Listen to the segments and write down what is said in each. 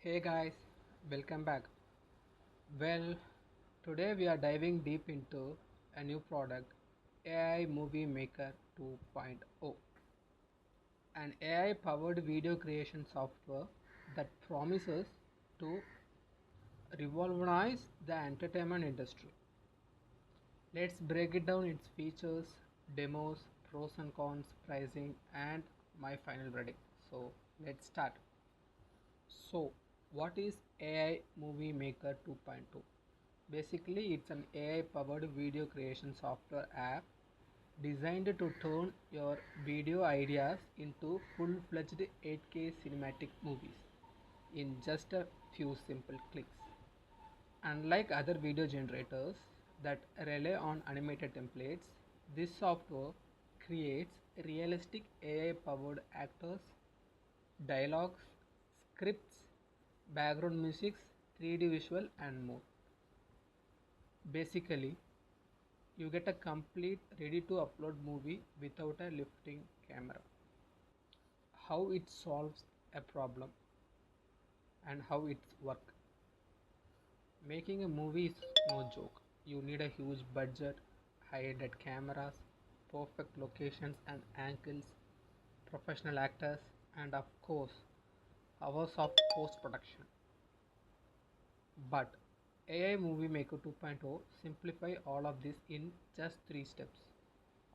Hey guys, welcome back. Well, today we are diving deep into a new product, AI Movie Maker 2.0, an AI powered video creation software that promises to revolutionize the entertainment industry. Let's break it down its features, demos, pros and cons, pricing, and my final verdict. So, let's start. So, what is AI Movie Maker 2.2? Basically, it's an AI powered video creation software app designed to turn your video ideas into full fledged 8K cinematic movies in just a few simple clicks. Unlike other video generators that rely on animated templates, this software creates realistic AI powered actors, dialogues, scripts, background music, 3D visual, and more. Basically, you get a complete ready to upload movie without a lifting camera. How it solves a problem and how it works. Making a movie is no joke. You need a huge budget, high-end cameras, perfect locations and angles, professional actors, and of course, hours of post-production. But AI Movie Maker 2.0 simplify all of this in just 3 steps.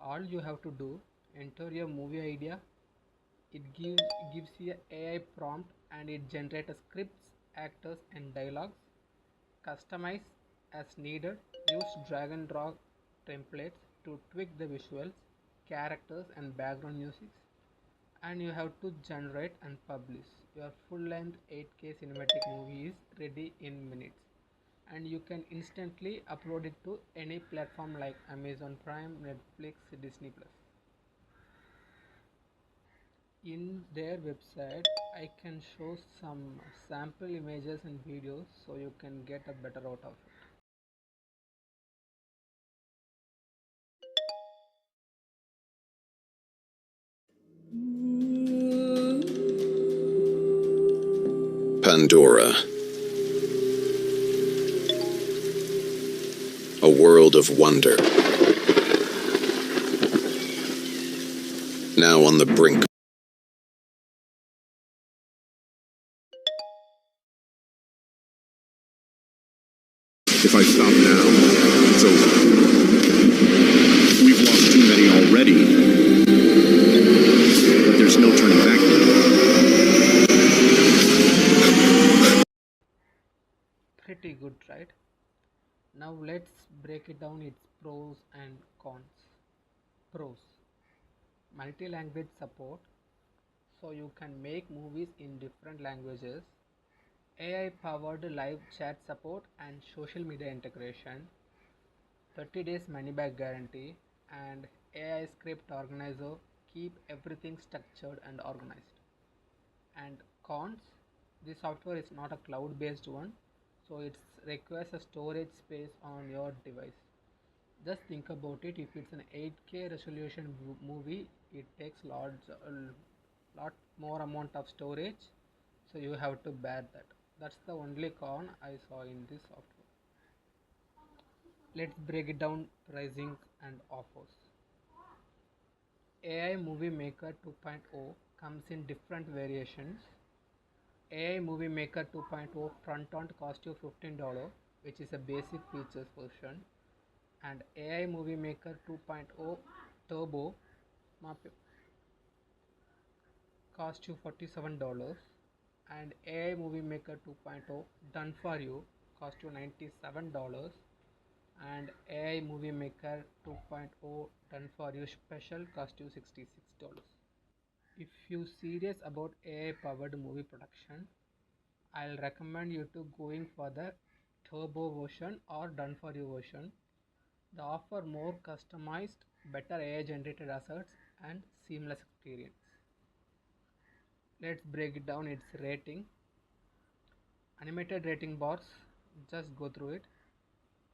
All you have to do, enter your movie idea. It gives you a AI prompt and it generates scripts, actors and dialogues. Customize as needed. Use drag and drop templates to tweak the visuals, characters and background music. And you have to generate and publish. Your full-length 8K cinematic movie is ready in minutes. And you can instantly upload it to any platform like Amazon Prime, Netflix, Disney Plus. In their website I can show some sample images and videos so you can get a better out of it. Pandora, a world of wonder. Now on the brink. If I stop now, it's over. We've lost too many already. But there's no turning back now. Pretty good, right? Now let's break it down its pros and cons. Pros: multi-language support, so you can make movies in different languages. AI powered live chat support and social media integration. 30 days money back guarantee, and AI script organizer, keep everything structured and organized. And cons: the software is not a cloud based one, so it requires a storage space on your device. Just think about it, if it's an 8K resolution movie, it takes lot more amount of storage, so you have to bear that. That's the only con I saw in this software. Let's break it down, pricing and offers. AI Movie Maker 2.0 comes in different variations. AI Movie Maker 2.0 front end costs you $15, which is a basic features version, and AI Movie Maker 2.0 Turbo costs you $47, and AI Movie Maker 2.0 Done For You costs you $97, and AI Movie Maker 2.0 Done For You Special costs you $66. If you serious about AI powered movie production, I'll recommend you to going for the turbo version or done for you version. They offer more customized, better AI generated assets and seamless experience. Let's break it down its rating. Animated rating bars, just go through it.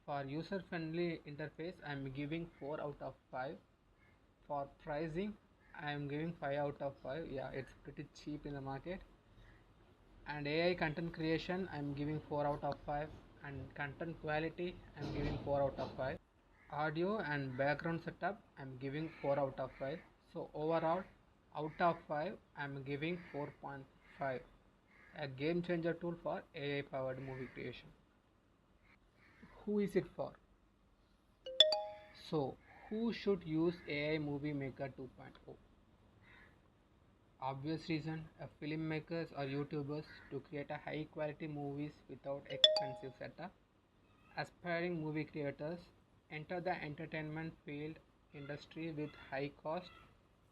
For user friendly interface, I am giving 4 out of 5. For pricing, I am giving 5 out of 5. Yeah, it's pretty cheap in the market. And AI content creation, I'm giving 4 out of 5. And content quality, I'm giving 4 out of 5. Audio and background setup, I'm giving 4 out of 5. So overall, out of 5, I'm giving 4.5. A game changer tool for AI powered movie creation. Who is it for? So, who should use AI Movie Maker 2.0? Obvious reason, filmmakers or YouTubers to create a high quality movies without expensive setup. Aspiring movie creators enter the entertainment field industry with high cost.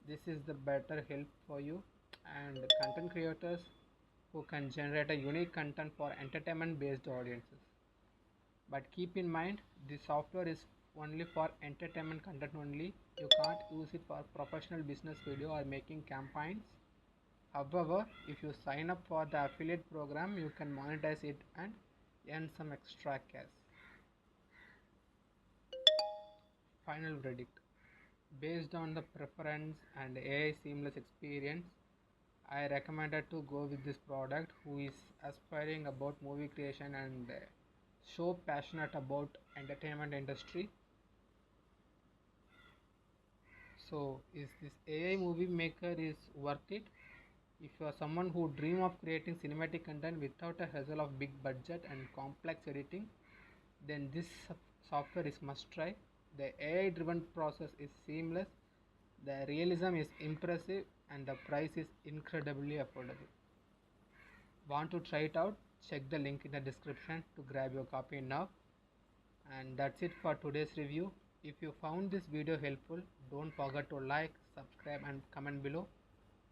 This is the better help for you. And content creators who can generate a unique content for entertainment based audiences. But keep in mind, this software is only for entertainment content only. You can't use it for professional business video or making campaigns. However, if you sign up for the affiliate program, you can monetize it and earn some extra cash. Final verdict. Based on the preference and AI seamless experience, I recommended to go with this product who is aspiring about movie creation and so passionate about entertainment industry. So, is this AI movie maker is worth it? If you are someone who dream of creating cinematic content without a hassle of big budget and complex editing, then this software is must try. The AI driven process is seamless, the realism is impressive, and the price is incredibly affordable. Want to try it out? Check the link in the description to grab your copy now. And that's it for today's review. If you found this video helpful, don't forget to like, subscribe, and comment below.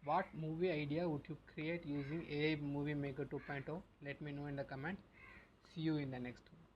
What movie idea would you create using AI Movie Maker 2.0? Let me know in the comment. See you in the next one.